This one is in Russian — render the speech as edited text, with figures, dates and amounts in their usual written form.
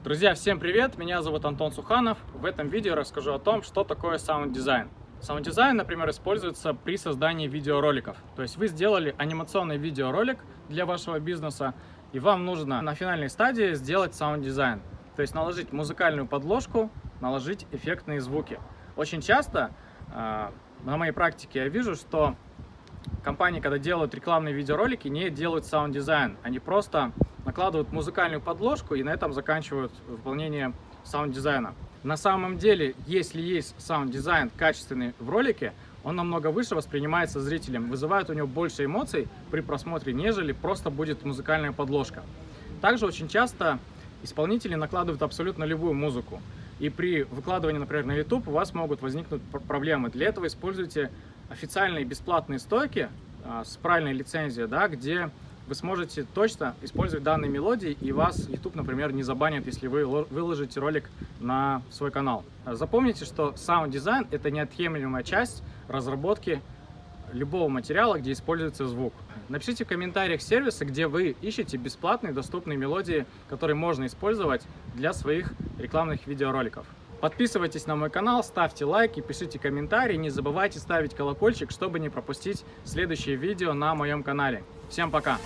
Друзья, всем привет! Меня зовут Антон Суханов. В этом видео расскажу о том, что такое саунд-дизайн. Саунд-дизайн, например, используется при создании видеороликов. То есть вы сделали анимационный видеоролик для вашего бизнеса, и вам нужно на финальной стадии сделать саунд-дизайн. То есть наложить музыкальную подложку, наложить эффектные звуки. Очень часто на моей практике я вижу, что компании, когда делают рекламные видеоролики, не делают саунд-дизайн. Они просто накладывают музыкальную подложку и на этом заканчивают выполнение саунд-дизайна. На самом деле, если есть саунд-дизайн качественный в ролике, он намного выше воспринимается зрителем, вызывает у него больше эмоций при просмотре, нежели просто будет музыкальная подложка. Также очень часто исполнители накладывают абсолютно любую музыку. И при выкладывании, например, на YouTube у вас могут возникнуть проблемы. Для этого используйте официальные бесплатные стойки с правильной лицензией, да, где вы сможете точно использовать данные мелодии, и вас YouTube, например, не забанит, если вы выложите ролик на свой канал. Запомните, что саунд-дизайн – это неотъемлемая часть разработки любого материала, где используется звук. Напишите в комментариях сервиса, где вы ищете бесплатные доступные мелодии, которые можно использовать для своих рекламных видеороликов. Подписывайтесь на мой канал, ставьте лайки, пишите комментарии, не забывайте ставить колокольчик, чтобы не пропустить следующие видео на моем канале. Всем пока!